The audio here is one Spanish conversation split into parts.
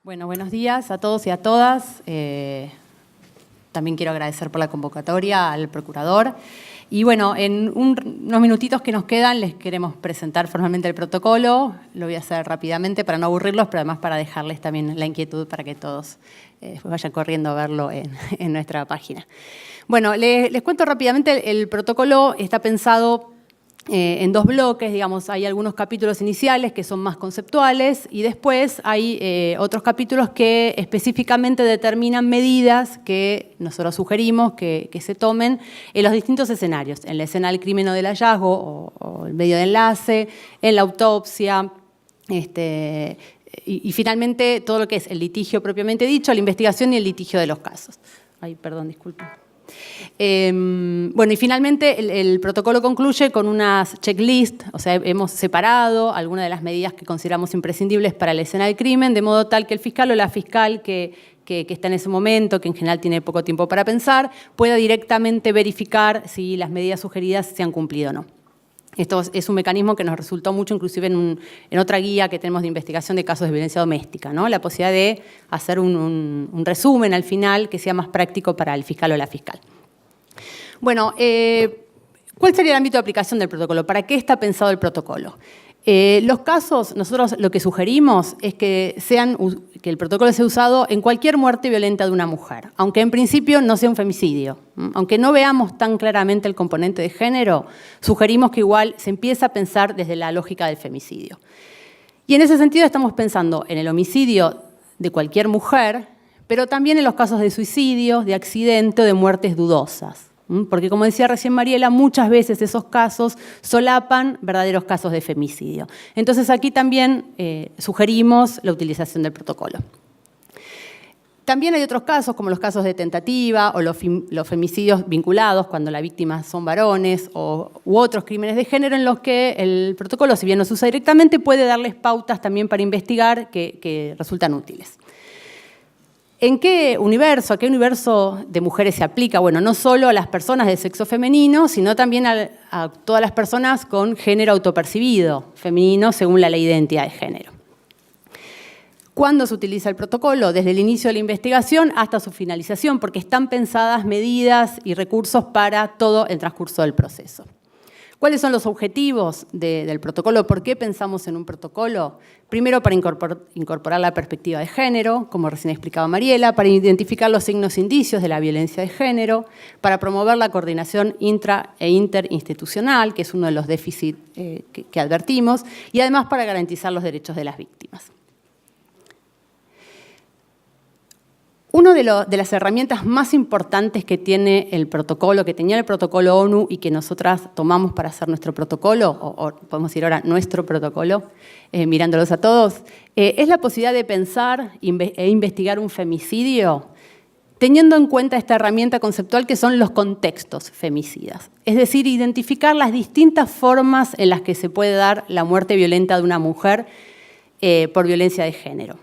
Bueno, buenos días a todos y a todas. También quiero agradecer por la convocatoria al procurador. Y bueno, en unos minutitos que nos quedan les queremos presentar formalmente el protocolo. Lo voy a hacer rápidamente para no aburrirlos, pero además para dejarles también la inquietud para que todos vayan corriendo a verlo en nuestra página. Bueno, les cuento rápidamente, el protocolo está pensado en dos bloques, digamos, hay algunos capítulos iniciales que son más conceptuales y después hay otros capítulos que específicamente determinan medidas que nosotros sugerimos que se tomen en los distintos escenarios, en la escena del crimen o del hallazgo o el medio de enlace, en la autopsia, y finalmente todo lo que es el litigio propiamente dicho, la investigación y el litigio de los casos. Ay, perdón, disculpen. Bueno, y finalmente el protocolo concluye con unas checklists, o sea, hemos separado algunas de las medidas que consideramos imprescindibles para la escena del crimen, de modo tal que el fiscal o la fiscal que está en ese momento, que en general tiene poco tiempo para pensar, pueda directamente verificar si las medidas sugeridas se han cumplido o no. Esto es un mecanismo que nos resultó mucho, inclusive en otra guía que tenemos de investigación de casos de violencia doméstica, ¿no? La posibilidad de hacer un resumen al final que sea más práctico para el fiscal o la fiscal. Bueno, ¿cuál sería el ámbito de aplicación del protocolo? ¿Para qué está pensado el protocolo? Los casos, nosotros lo que sugerimos es que el protocolo sea usado en cualquier muerte violenta de una mujer, aunque en principio no sea un femicidio. Aunque no veamos tan claramente el componente de género, sugerimos que igual se empiece a pensar desde la lógica del femicidio. Y en ese sentido estamos pensando en el homicidio de cualquier mujer, pero también en los casos de suicidio, de accidente o de muertes dudosas. Porque, como decía recién Mariela, muchas veces esos casos solapan verdaderos casos de femicidio. Entonces, aquí también sugerimos la utilización del protocolo. También hay otros casos, como los casos de tentativa o los femicidios vinculados, cuando las víctimas son varones u otros crímenes de género, en los que el protocolo, si bien no se usa directamente, puede darles pautas también para investigar que resultan útiles. ¿En qué universo, a qué universo de mujeres se aplica? Bueno, no solo a las personas de sexo femenino, sino también a todas las personas con género autopercibido femenino según la Ley de Identidad de Género. ¿Cuándo se utiliza el protocolo? Desde el inicio de la investigación hasta su finalización, porque están pensadas medidas y recursos para todo el transcurso del proceso. ¿Cuáles son los objetivos del protocolo? ¿Por qué pensamos en un protocolo? Primero, para incorporar la perspectiva de género, como recién explicaba Mariela, para identificar los signos e indicios de la violencia de género, para promover la coordinación intra e interinstitucional, que es uno de los déficits que advertimos, y además para garantizar los derechos de las víctimas. Una de las herramientas más importantes que tiene el protocolo, que tenía el protocolo ONU y que nosotras tomamos para hacer nuestro protocolo, o podemos decir ahora nuestro protocolo, mirándolos a todos, es la posibilidad de pensar e investigar un femicidio teniendo en cuenta esta herramienta conceptual que son los contextos femicidas. Es decir, identificar las distintas formas en las que se puede dar la muerte violenta de una mujer por violencia de género.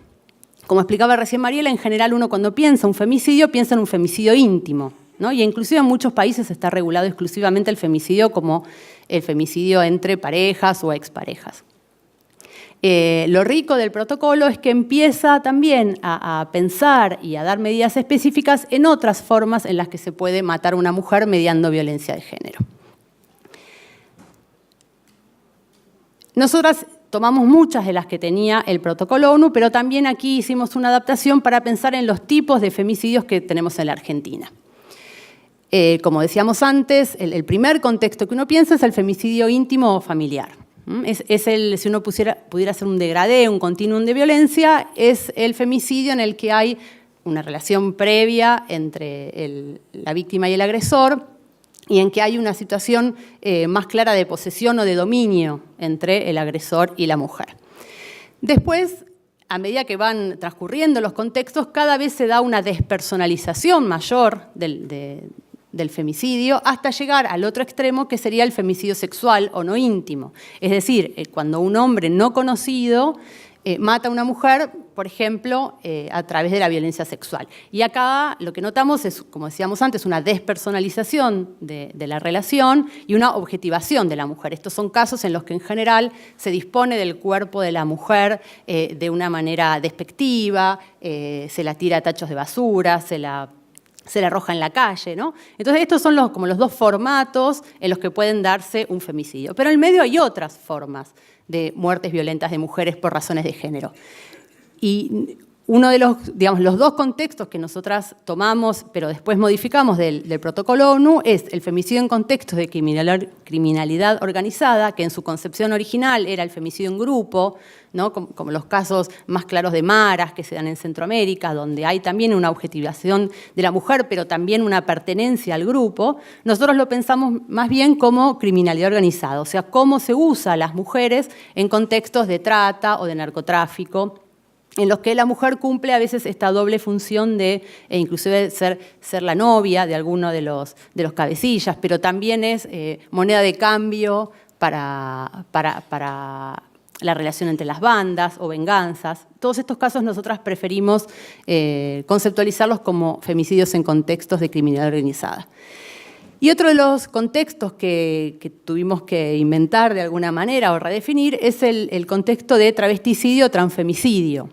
Como explicaba recién Mariela, en general uno cuando piensa un femicidio, piensa en un femicidio íntimo, ¿no? Y inclusive en muchos países está regulado exclusivamente el femicidio como el femicidio entre parejas o exparejas. Lo rico del protocolo es que empieza también a pensar y a dar medidas específicas en otras formas en las que se puede matar a una mujer mediando violencia de género. Nosotras tomamos muchas de las que tenía el protocolo ONU, pero también aquí hicimos una adaptación para pensar en los tipos de femicidios que tenemos en la Argentina. Como decíamos antes, el primer contexto que uno piensa es el femicidio íntimo o familiar. Si uno pudiera hacer un degradé, un continuum de violencia, es el femicidio en el que hay una relación previa entre la víctima y el agresor, y en que hay una situación más clara de posesión o de dominio entre el agresor y la mujer. Después, a medida que van transcurriendo los contextos, cada vez se da una despersonalización mayor del femicidio hasta llegar al otro extremo, que sería el femicidio sexual o no íntimo. Es decir, cuando un hombre no conocido mata a una mujer, por ejemplo, a través de la violencia sexual. Y acá lo que notamos es, como decíamos antes, una despersonalización de la relación y una objetivación de la mujer. Estos son casos en los que en general se dispone del cuerpo de la mujer de una manera despectiva, se la tira a tachos de basura, se la arroja en la calle, ¿no? Entonces estos son como los dos formatos en los que pueden darse un femicidio. Pero en el medio hay otras formas de muertes violentas de mujeres por razones de género. Y uno de los dos contextos que nosotras tomamos, pero después modificamos del protocolo ONU, es el femicidio en contextos de criminalidad organizada, que en su concepción original era el femicidio en grupo, ¿no? Como los casos más claros de maras que se dan en Centroamérica, donde hay también una objetivación de la mujer, pero también una pertenencia al grupo. Nosotros lo pensamos más bien como criminalidad organizada, o sea, cómo se usa a las mujeres en contextos de trata o de narcotráfico, en los que la mujer cumple a veces esta doble función de inclusive ser la novia de alguno de los cabecillas, pero también es moneda de cambio para la relación entre las bandas o venganzas. Todos estos casos nosotras preferimos conceptualizarlos como femicidios en contextos de criminalidad organizada. Y otro de los contextos que tuvimos que inventar de alguna manera o redefinir es el contexto de travesticidio o transfemicidio,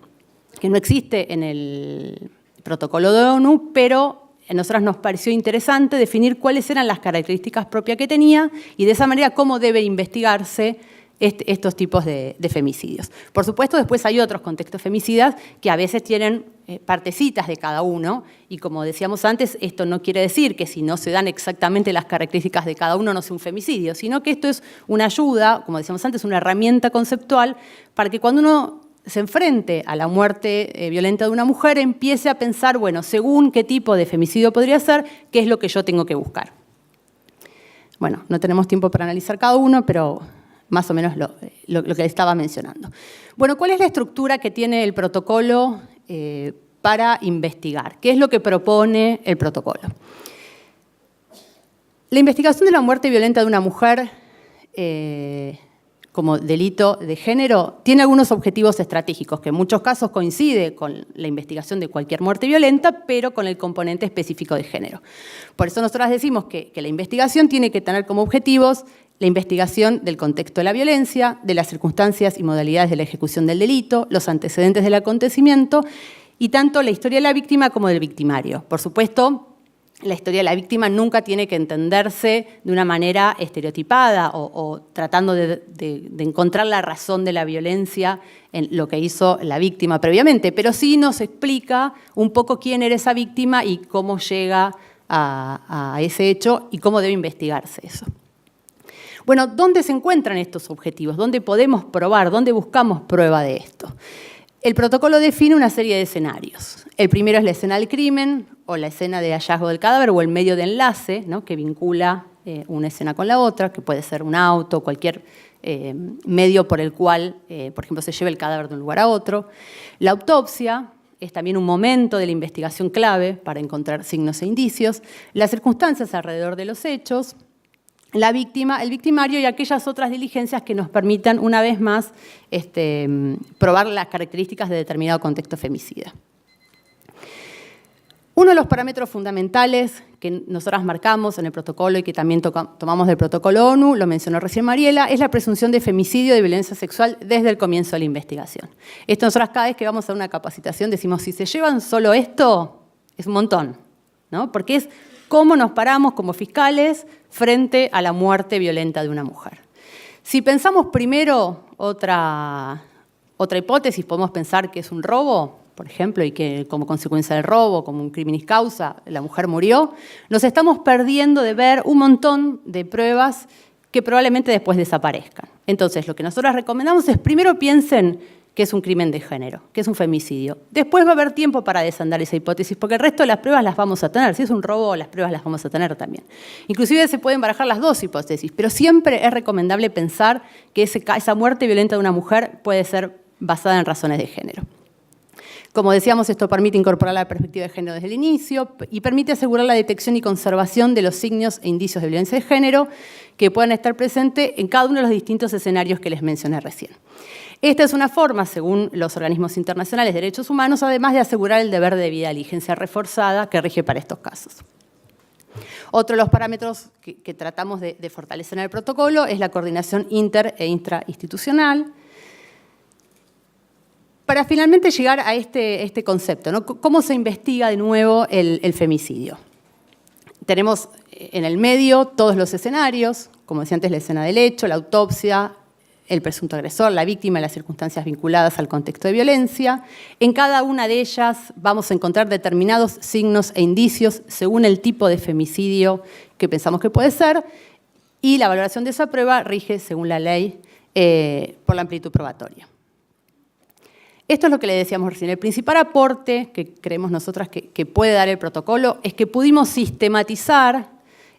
que no existe en el protocolo de ONU, pero a nosotras nos pareció interesante definir cuáles eran las características propias que tenía y de esa manera cómo debe investigarse estos tipos de femicidios. Por supuesto, después hay otros contextos femicidas que a veces tienen partecitas de cada uno y como decíamos antes, esto no quiere decir que si no se dan exactamente las características de cada uno no sea un femicidio, sino que esto es una ayuda, como decíamos antes, una herramienta conceptual para que cuando uno se enfrente a la muerte violenta de una mujer, empiece a pensar, bueno, según qué tipo de femicidio podría ser, qué es lo que yo tengo que buscar. Bueno, no tenemos tiempo para analizar cada uno, pero más o menos lo que le estaba mencionando. Bueno, ¿cuál es la estructura que tiene el protocolo para investigar? ¿Qué es lo que propone el protocolo? La investigación de la muerte violenta de una mujer como delito de género, tiene algunos objetivos estratégicos, que en muchos casos coincide con la investigación de cualquier muerte violenta, pero con el componente específico de género. Por eso nosotras decimos que la investigación tiene que tener como objetivos la investigación del contexto de la violencia, de las circunstancias y modalidades de la ejecución del delito, los antecedentes del acontecimiento, y tanto la historia de la víctima como del victimario. Por supuesto, la historia de la víctima nunca tiene que entenderse de una manera estereotipada o tratando de encontrar la razón de la violencia en lo que hizo la víctima previamente, pero sí nos explica un poco quién era esa víctima y cómo llega a ese hecho y cómo debe investigarse eso. Bueno, ¿dónde se encuentran estos objetivos? ¿Dónde podemos probar? ¿Dónde buscamos prueba de esto? El protocolo define una serie de escenarios. El primero es la escena del crimen o la escena de hallazgo del cadáver o el medio de enlace, ¿no? Que vincula una escena con la otra, que puede ser un auto, cualquier medio por el cual, por ejemplo, se lleva el cadáver de un lugar a otro. La autopsia es también un momento de la investigación clave para encontrar signos e indicios. Las circunstancias alrededor de los hechos, la víctima, el victimario y aquellas otras diligencias que nos permitan, una vez más, probar las características de determinado contexto femicida. Uno de los parámetros fundamentales que nosotras marcamos en el protocolo y que también tomamos del protocolo ONU, lo mencionó recién Mariela, es la presunción de femicidio y de violencia sexual desde el comienzo de la investigación. Esto nosotras cada vez que vamos a una capacitación decimos, si se llevan solo esto, es un montón, ¿no? Porque es cómo nos paramos como fiscales frente a la muerte violenta de una mujer. Si pensamos primero otra hipótesis, podemos pensar que es un robo, por ejemplo, y que como consecuencia del robo, como un criminis causa, la mujer murió, nos estamos perdiendo de ver un montón de pruebas que probablemente después desaparezcan. Entonces, lo que nosotros recomendamos es primero piensen que es un crimen de género, que es un femicidio. Después va a haber tiempo para desandar esa hipótesis, porque el resto de las pruebas las vamos a tener. Si es un robo, las pruebas las vamos a tener también. Inclusive se pueden barajar las dos hipótesis, pero siempre es recomendable pensar que esa muerte violenta de una mujer puede ser basada en razones de género. Como decíamos, esto permite incorporar la perspectiva de género desde el inicio y permite asegurar la detección y conservación de los signos e indicios de violencia de género que puedan estar presentes en cada uno de los distintos escenarios que les mencioné recién. Esta es una forma, según los organismos internacionales de derechos humanos, además de asegurar el deber de debida diligencia reforzada que rige para estos casos. Otro de los parámetros que tratamos de fortalecer en el protocolo es la coordinación inter e intrainstitucional, para finalmente llegar a este concepto, ¿no? ¿Cómo se investiga de nuevo el femicidio? Tenemos en el medio todos los escenarios, como decía antes, la escena del hecho, la autopsia, el presunto agresor, la víctima y las circunstancias vinculadas al contexto de violencia. En cada una de ellas vamos a encontrar determinados signos e indicios según el tipo de femicidio que pensamos que puede ser, y la valoración de esa prueba rige, según la ley, por la amplitud probatoria. Esto es lo que le decíamos recién. El principal aporte que creemos nosotras que puede dar el protocolo es que pudimos sistematizar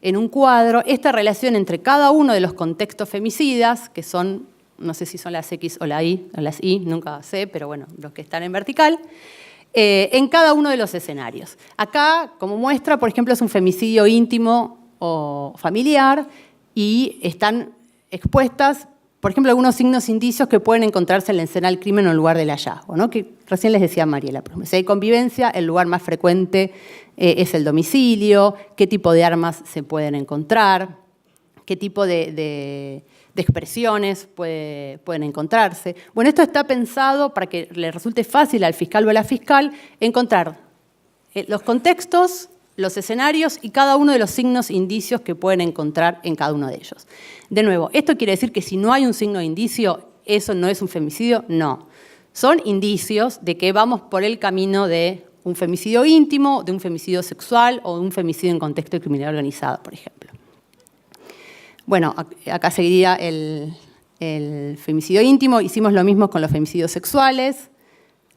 en un cuadro esta relación entre cada uno de los contextos femicidas, que son, no sé si son las X o las Y, nunca sé, pero bueno, los que están en vertical, en cada uno de los escenarios. Acá, como muestra, por ejemplo, es un femicidio íntimo o familiar y están expuestas, por ejemplo, algunos signos e indicios que pueden encontrarse en la escena del crimen o en el lugar del hallazgo, ¿no? Que recién les decía Mariela. Si hay convivencia, el lugar más frecuente es el domicilio, qué tipo de armas se pueden encontrar, qué tipo de expresiones pueden encontrarse. Bueno, esto está pensado para que le resulte fácil al fiscal o a la fiscal encontrar los contextos, los escenarios y cada uno de los signos e indicios que pueden encontrar en cada uno de ellos. De nuevo, ¿esto quiere decir que si no hay un signo de indicio, eso no es un femicidio? No. Son indicios de que vamos por el camino de un femicidio íntimo, de un femicidio sexual o de un femicidio en contexto de criminalidad organizada, por ejemplo. Bueno, acá seguiría el femicidio íntimo. Hicimos lo mismo con los femicidios sexuales,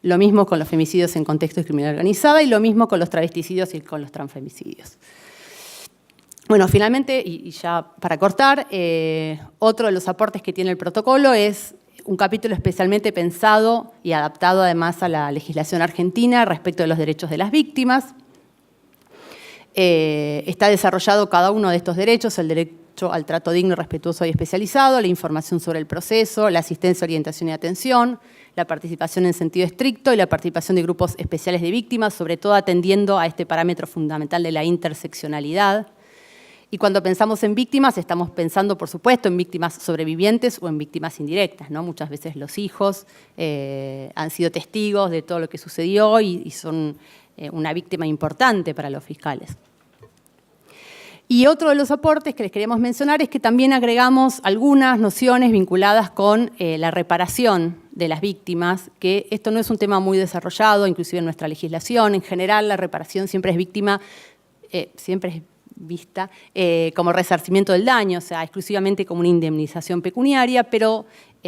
lo mismo con los femicidios en contexto de criminalidad organizada y lo mismo con los travesticidios y con los transfemicidios. Bueno, finalmente, y ya para cortar, otro de los aportes que tiene el protocolo es un capítulo especialmente pensado y adaptado además a la legislación argentina respecto de los derechos de las víctimas. Está desarrollado cada uno de estos derechos, el derecho al trato digno, respetuoso y especializado, la información sobre el proceso, la asistencia, orientación y atención, la participación en sentido estricto y la participación de grupos especiales de víctimas, sobre todo atendiendo a este parámetro fundamental de la interseccionalidad. Y cuando pensamos en víctimas, estamos pensando, por supuesto, en víctimas sobrevivientes o en víctimas indirectas, ¿no? Muchas veces los hijos han sido testigos de todo lo que sucedió y son una víctima importante para los fiscales. Y otro de los aportes que les queríamos mencionar es que también agregamos algunas nociones vinculadas con la reparación de las víctimas, que esto no es un tema muy desarrollado, inclusive en nuestra legislación. En general, la reparación siempre es vista como resarcimiento del daño, o sea, exclusivamente como una indemnización pecuniaria, pero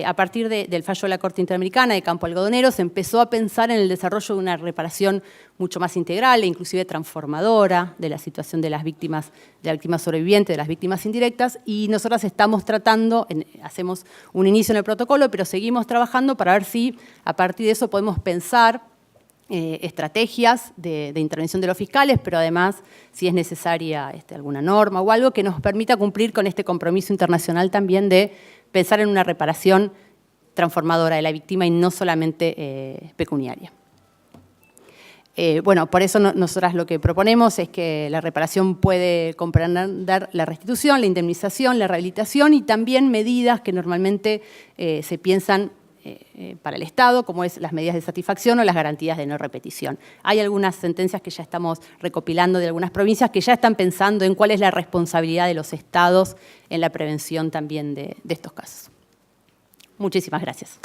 a partir del fallo de la Corte Interamericana de Campo Algodonero se empezó a pensar en el desarrollo de una reparación mucho más integral e inclusive transformadora de la situación de las víctimas sobrevivientes, de las víctimas indirectas, y nosotras estamos tratando, hacemos un inicio en el protocolo, pero seguimos trabajando para ver si a partir de eso podemos pensar estrategias de intervención de los fiscales, pero además si es necesaria alguna norma o algo que nos permita cumplir con este compromiso internacional también de pensar en una reparación transformadora de la víctima y no solamente pecuniaria. Bueno, por eso nosotras lo que proponemos es que la reparación puede comprender la restitución, la indemnización, la rehabilitación y también medidas que normalmente se piensan para el Estado, como es las medidas de satisfacción o las garantías de no repetición. Hay algunas sentencias que ya estamos recopilando de algunas provincias que ya están pensando en cuál es la responsabilidad de los Estados en la prevención también de estos casos. Muchísimas gracias.